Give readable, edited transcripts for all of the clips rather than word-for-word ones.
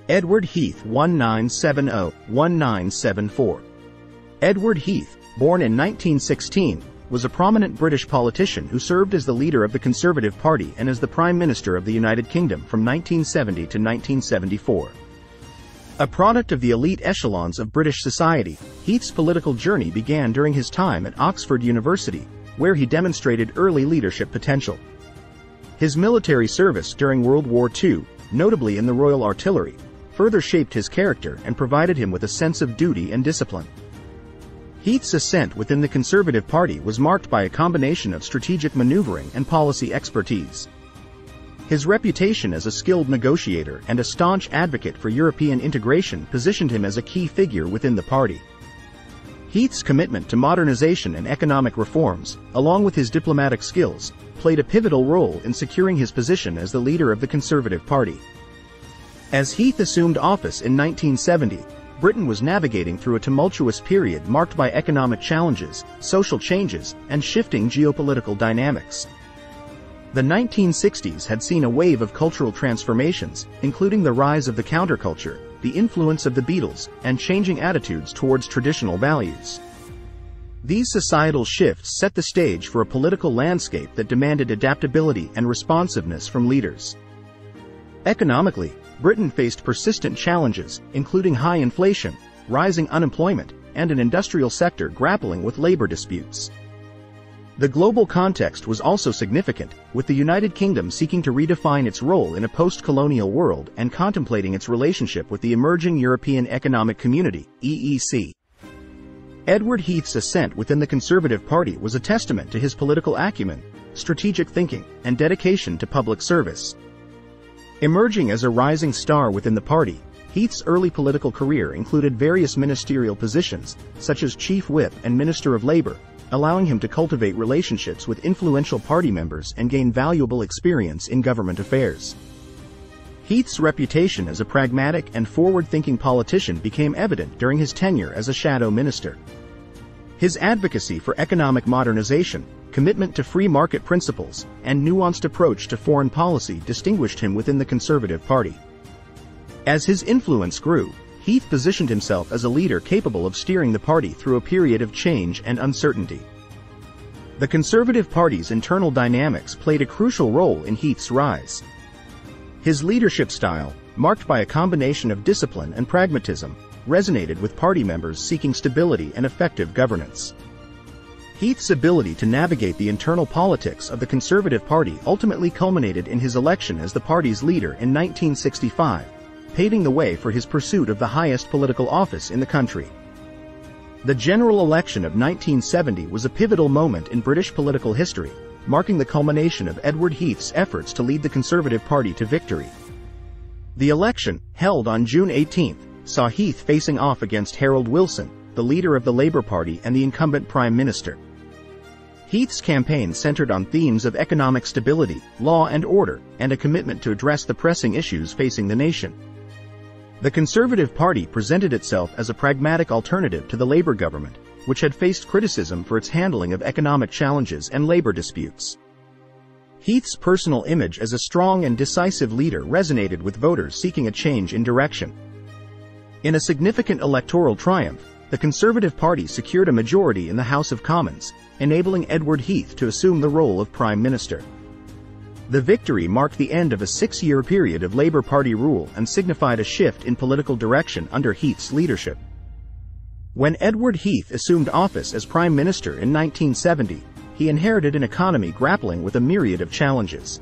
Edward Heath 1970-1974. Edward Heath, born in 1916, was a prominent British politician who served as the leader of the Conservative Party and as the Prime Minister of the United Kingdom from 1970 to 1974. A product of the elite echelons of British society, Heath's political journey began during his time at Oxford University, where he demonstrated early leadership potential. His military service during World War II, notably in the Royal Artillery, further shaped his character and provided him with a sense of duty and discipline. Heath's ascent within the Conservative Party was marked by a combination of strategic maneuvering and policy expertise. His reputation as a skilled negotiator and a staunch advocate for European integration positioned him as a key figure within the party. Heath's commitment to modernization and economic reforms, along with his diplomatic skills, played a pivotal role in securing his position as the leader of the Conservative Party. As Heath assumed office in 1970, Britain was navigating through a tumultuous period marked by economic challenges, social changes, and shifting geopolitical dynamics. The 1960s had seen a wave of cultural transformations, including the rise of the counterculture, the influence of the Beatles, and changing attitudes towards traditional values. These societal shifts set the stage for a political landscape that demanded adaptability and responsiveness from leaders. Economically, Britain faced persistent challenges, including high inflation, rising unemployment, and an industrial sector grappling with labor disputes. The global context was also significant, with the United Kingdom seeking to redefine its role in a post-colonial world and contemplating its relationship with the emerging European Economic Community, EEC. Edward Heath's ascent within the Conservative Party was a testament to his political acumen, strategic thinking, and dedication to public service. Emerging as a rising star within the party, Heath's early political career included various ministerial positions, such as Chief Whip and Minister of Labour, allowing him to cultivate relationships with influential party members and gain valuable experience in government affairs. Heath's reputation as a pragmatic and forward-thinking politician became evident during his tenure as a shadow minister. His advocacy for economic modernization, commitment to free market principles, and nuanced approach to foreign policy distinguished him within the Conservative Party. As his influence grew, Heath positioned himself as a leader capable of steering the party through a period of change and uncertainty. The Conservative Party's internal dynamics played a crucial role in Heath's rise. His leadership style, marked by a combination of discipline and pragmatism, resonated with party members seeking stability and effective governance. Heath's ability to navigate the internal politics of the Conservative Party ultimately culminated in his election as the party's leader in 1965, paving the way for his pursuit of the highest political office in the country. The general election of 1970 was a pivotal moment in British political history, marking the culmination of Edward Heath's efforts to lead the Conservative Party to victory. The election, held on June 18, saw Heath facing off against Harold Wilson, the leader of the Labour Party and the incumbent Prime Minister. Heath's campaign centered on themes of economic stability, law and order, and a commitment to address the pressing issues facing the nation. The Conservative Party presented itself as a pragmatic alternative to the Labour government, which had faced criticism for its handling of economic challenges and labor disputes. Heath's personal image as a strong and decisive leader resonated with voters seeking a change in direction. In a significant electoral triumph, the Conservative Party secured a majority in the House of Commons, enabling Edward Heath to assume the role of Prime Minister. The victory marked the end of a 6-year period of Labour Party rule and signified a shift in political direction under Heath's leadership. When Edward Heath assumed office as Prime Minister in 1970, he inherited an economy grappling with a myriad of challenges.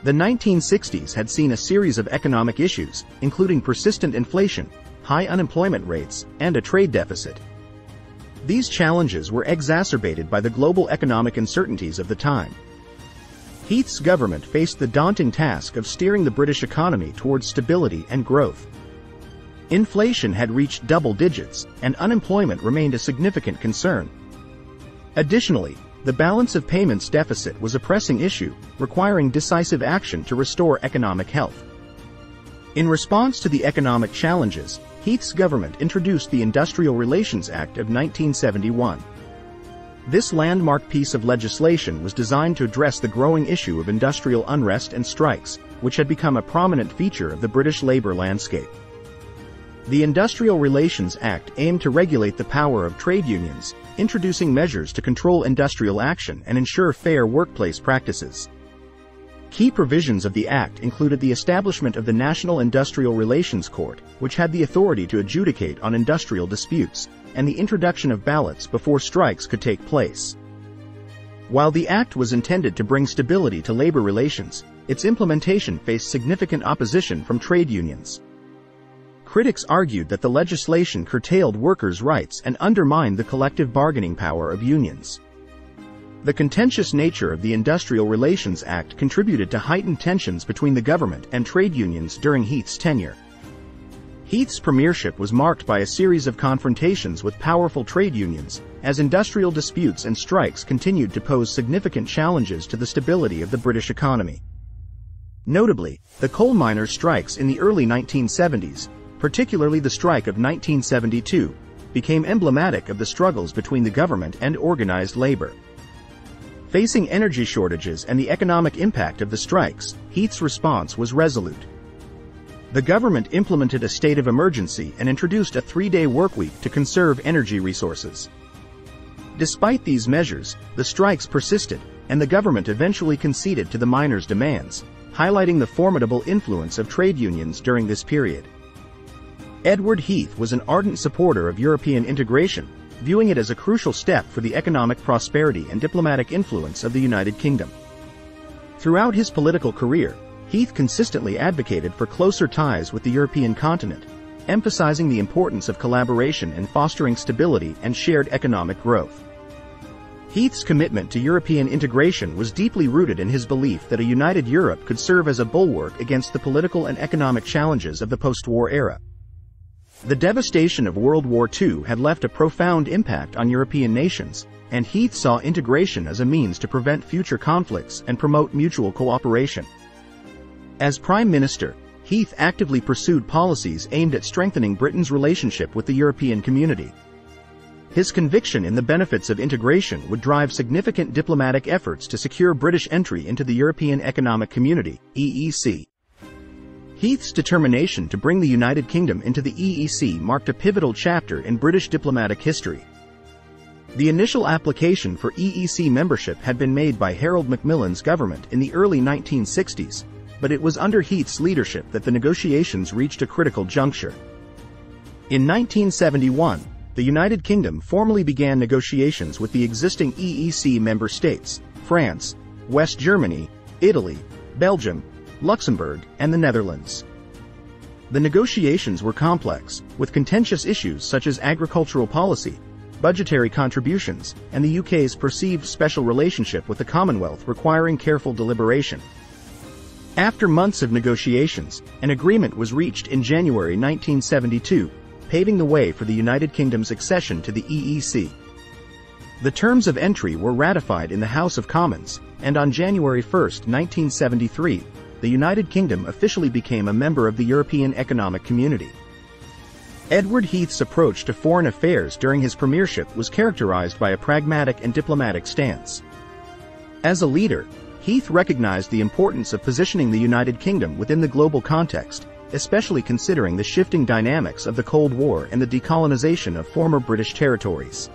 The 1960s had seen a series of economic issues, including persistent inflation, high unemployment rates, and a trade deficit. These challenges were exacerbated by the global economic uncertainties of the time. Heath's government faced the daunting task of steering the British economy towards stability and growth. Inflation had reached double digits, and unemployment remained a significant concern. Additionally, the balance of payments deficit was a pressing issue, requiring decisive action to restore economic health. In response to the economic challenges, Heath's government introduced the Industrial Relations Act of 1971. This landmark piece of legislation was designed to address the growing issue of industrial unrest and strikes, which had become a prominent feature of the British labour landscape. The Industrial Relations Act aimed to regulate the power of trade unions, introducing measures to control industrial action and ensure fair workplace practices. Key provisions of the Act included the establishment of the National Industrial Relations Court, which had the authority to adjudicate on industrial disputes, and the introduction of ballots before strikes could take place. While the Act was intended to bring stability to labor relations, its implementation faced significant opposition from trade unions. Critics argued that the legislation curtailed workers' rights and undermined the collective bargaining power of unions. The contentious nature of the Industrial Relations Act contributed to heightened tensions between the government and trade unions during Heath's tenure. Heath's premiership was marked by a series of confrontations with powerful trade unions, as industrial disputes and strikes continued to pose significant challenges to the stability of the British economy. Notably, the coal miners' strikes in the early 1970s, particularly the strike of 1972, became emblematic of the struggles between the government and organized labor. Facing energy shortages and the economic impact of the strikes, Heath's response was resolute. The government implemented a state of emergency and introduced a 3-day workweek to conserve energy resources. Despite these measures, the strikes persisted, and the government eventually conceded to the miners' demands, highlighting the formidable influence of trade unions during this period. Edward Heath was an ardent supporter of European integration, viewing it as a crucial step for the economic prosperity and diplomatic influence of the United Kingdom. Throughout his political career, Heath consistently advocated for closer ties with the European continent, emphasizing the importance of collaboration in fostering stability and shared economic growth. Heath's commitment to European integration was deeply rooted in his belief that a united Europe could serve as a bulwark against the political and economic challenges of the post-war era. The devastation of World War II had left a profound impact on European nations, and Heath saw integration as a means to prevent future conflicts and promote mutual cooperation. As Prime Minister, Heath actively pursued policies aimed at strengthening Britain's relationship with the European community. His conviction in the benefits of integration would drive significant diplomatic efforts to secure British entry into the European Economic Community, EEC. Heath's determination to bring the United Kingdom into the EEC marked a pivotal chapter in British diplomatic history. The initial application for EEC membership had been made by Harold Macmillan's government in the early 1960s, but it was under Heath's leadership that the negotiations reached a critical juncture. In 1971, the United Kingdom formally began negotiations with the existing EEC member states, France, West Germany, Italy, Belgium, Luxembourg, and the Netherlands. The negotiations were complex, with contentious issues such as agricultural policy, budgetary contributions, and the UK's perceived special relationship with the Commonwealth requiring careful deliberation. After months of negotiations, an agreement was reached in January 1972, paving the way for the United Kingdom's accession to the EEC. The terms of entry were ratified in the House of Commons, and on January 1, 1973, the United Kingdom officially became a member of the European Economic Community. Edward Heath's approach to foreign affairs during his premiership was characterized by a pragmatic and diplomatic stance. As a leader, Heath recognized the importance of positioning the United Kingdom within the global context, especially considering the shifting dynamics of the Cold War and the decolonization of former British territories.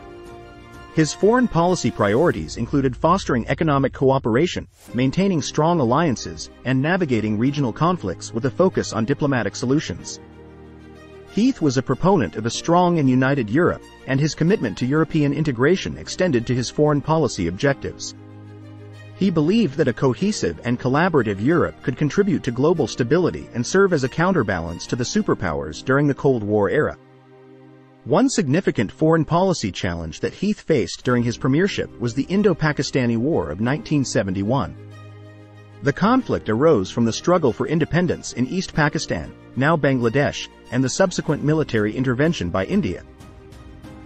His foreign policy priorities included fostering economic cooperation, maintaining strong alliances, and navigating regional conflicts with a focus on diplomatic solutions. Heath was a proponent of a strong and united Europe, and his commitment to European integration extended to his foreign policy objectives. He believed that a cohesive and collaborative Europe could contribute to global stability and serve as a counterbalance to the superpowers during the Cold War era. One significant foreign policy challenge that Heath faced during his premiership was the Indo-Pakistani War of 1971. The conflict arose from the struggle for independence in East Pakistan, now Bangladesh, and the subsequent military intervention by India.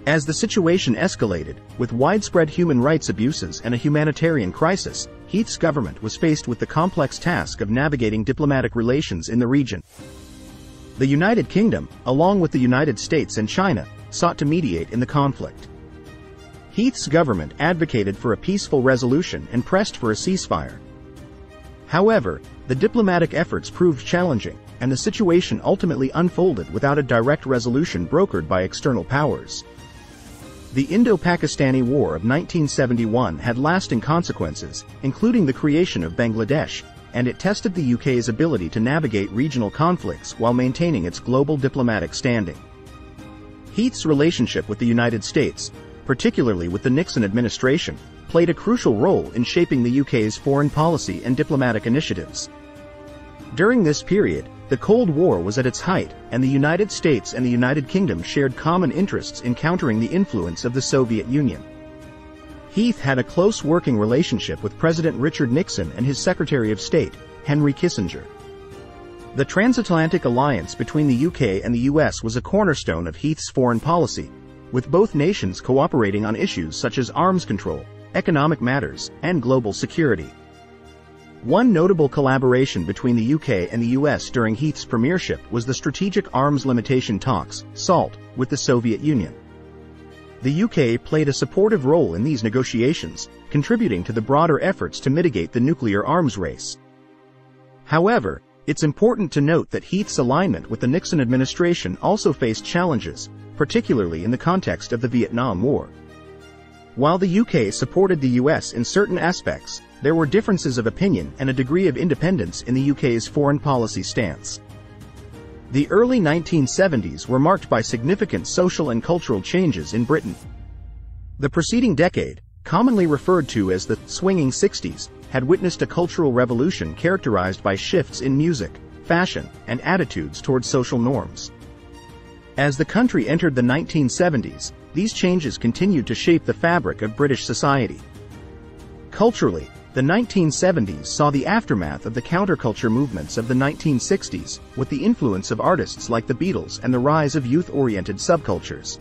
As the situation escalated, with widespread human rights abuses and a humanitarian crisis, Heath's government was faced with the complex task of navigating diplomatic relations in the region. The United Kingdom, along with the United States and China, sought to mediate in the conflict. Heath's government advocated for a peaceful resolution and pressed for a ceasefire. However, The diplomatic efforts proved challenging, and the situation ultimately unfolded without a direct resolution brokered by external powers. The Indo-Pakistani War of 1971 had lasting consequences, including the creation of Bangladesh, and it tested the UK's ability to navigate regional conflicts while maintaining its global diplomatic standing. Heath's relationship with the United States, particularly with the Nixon administration, played a crucial role in shaping the UK's foreign policy and diplomatic initiatives. During this period, the Cold War was at its height, and the United States and the United Kingdom shared common interests in countering the influence of the Soviet Union. Heath had a close working relationship with President Richard Nixon and his Secretary of State, Henry Kissinger. The transatlantic alliance between the UK and the US was a cornerstone of Heath's foreign policy, with both nations cooperating on issues such as arms control, economic matters, and global security. One notable collaboration between the UK and the US during Heath's premiership was the Strategic Arms Limitation Talks, SALT, with the Soviet Union. The UK played a supportive role in these negotiations, contributing to the broader efforts to mitigate the nuclear arms race. However, it's important to note that Heath's alignment with the Nixon administration also faced challenges, particularly in the context of the Vietnam War. While the UK supported the US in certain aspects, there were differences of opinion and a degree of independence in the UK's foreign policy stance. The early 1970s were marked by significant social and cultural changes in Britain. The preceding decade, commonly referred to as the swinging 60s, had witnessed a cultural revolution characterized by shifts in music, fashion, and attitudes towards social norms. As the country entered the 1970s, these changes continued to shape the fabric of British society. Culturally, the 1970s saw the aftermath of the counterculture movements of the 1960s, with the influence of artists like the Beatles and the rise of youth-oriented subcultures.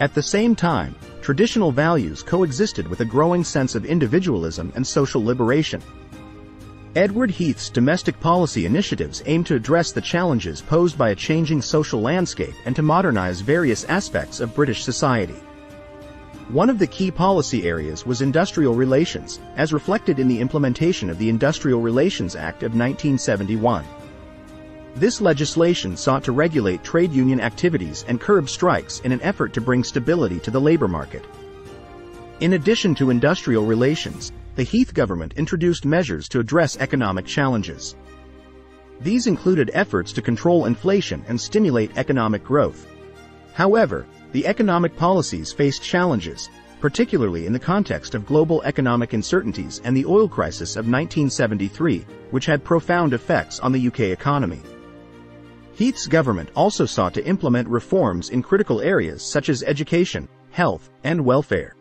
At the same time, traditional values coexisted with a growing sense of individualism and social liberation. Edward Heath's domestic policy initiatives aimed to address the challenges posed by a changing social landscape and to modernize various aspects of British society. One of the key policy areas was industrial relations, as reflected in the implementation of the Industrial Relations Act of 1971. This legislation sought to regulate trade union activities and curb strikes in an effort to bring stability to the labor market. In addition to industrial relations, the Heath government introduced measures to address economic challenges. These included efforts to control inflation and stimulate economic growth. However, the economic policies faced challenges, particularly in the context of global economic uncertainties and the oil crisis of 1973, which had profound effects on the UK economy. Heath's government also sought to implement reforms in critical areas such as education, health, and welfare.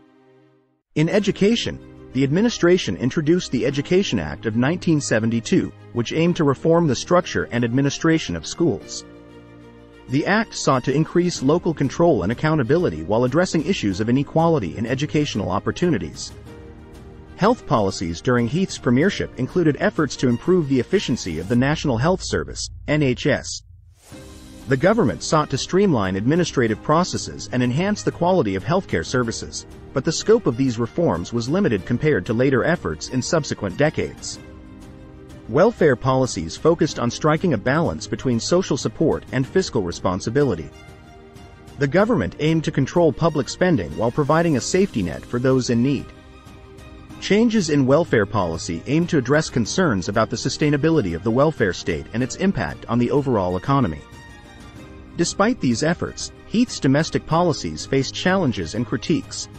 In education, the administration introduced the Education Act of 1972, which aimed to reform the structure and administration of schools. The act sought to increase local control and accountability while addressing issues of inequality in educational opportunities. Health policies during Heath's premiership included efforts to improve the efficiency of the National Health Service, NHS. The government sought to streamline administrative processes and enhance the quality of healthcare services, but the scope of these reforms was limited compared to later efforts in subsequent decades. Welfare policies focused on striking a balance between social support and fiscal responsibility. The government aimed to control public spending while providing a safety net for those in need. Changes in welfare policy aimed to address concerns about the sustainability of the welfare state and its impact on the overall economy. Despite these efforts, Heath's domestic policies faced challenges and critiques.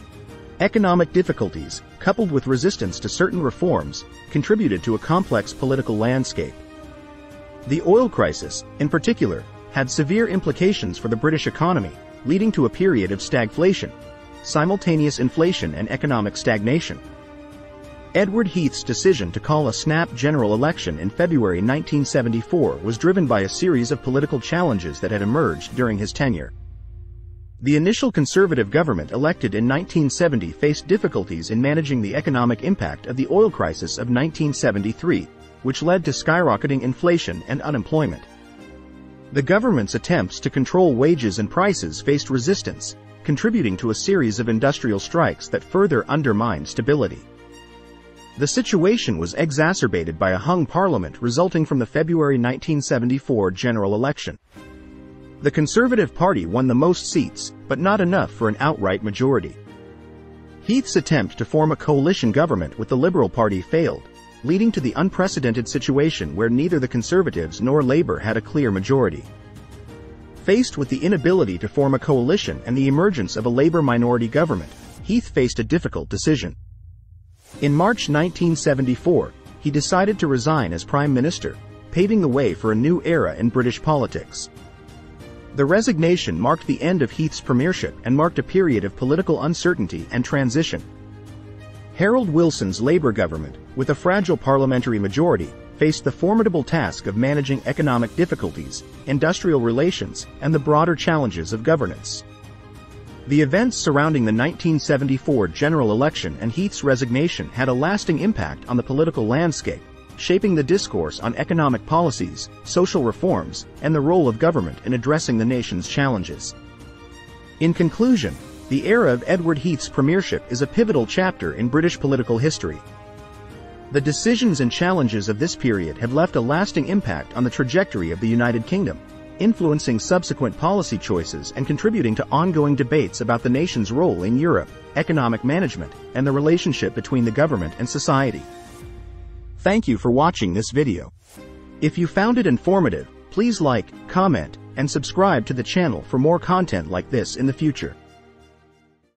Economic difficulties, coupled with resistance to certain reforms, contributed to a complex political landscape. The oil crisis, in particular, had severe implications for the British economy, leading to a period of stagflation, simultaneous inflation and economic stagnation. Edward Heath's decision to call a snap general election in February 1974 was driven by a series of political challenges that had emerged during his tenure. The initial Conservative government elected in 1970 faced difficulties in managing the economic impact of the oil crisis of 1973, which led to skyrocketing inflation and unemployment. The government's attempts to control wages and prices faced resistance, contributing to a series of industrial strikes that further undermined stability. The situation was exacerbated by a hung parliament resulting from the February 1974 general election. The Conservative Party won the most seats, but not enough for an outright majority. Heath's attempt to form a coalition government with the Liberal Party failed, leading to the unprecedented situation where neither the Conservatives nor Labour had a clear majority. Faced with the inability to form a coalition and the emergence of a Labour minority government, Heath faced a difficult decision. In March 1974, he decided to resign as Prime Minister, paving the way for a new era in British politics. The resignation marked the end of Heath's premiership and marked a period of political uncertainty and transition. Harold Wilson's Labour government, with a fragile parliamentary majority, faced the formidable task of managing economic difficulties, industrial relations, and the broader challenges of governance. The events surrounding the 1974 general election and Heath's resignation had a lasting impact on the political landscape, shaping the discourse on economic policies, social reforms, and the role of government in addressing the nation's challenges. In conclusion, the era of Edward Heath's premiership is a pivotal chapter in British political history. The decisions and challenges of this period have left a lasting impact on the trajectory of the United Kingdom, influencing subsequent policy choices and contributing to ongoing debates about the nation's role in Europe, economic management, and the relationship between the government and society. Thank you for watching this video. If you found it informative, please like, comment, and subscribe to the channel for more content like this in the future.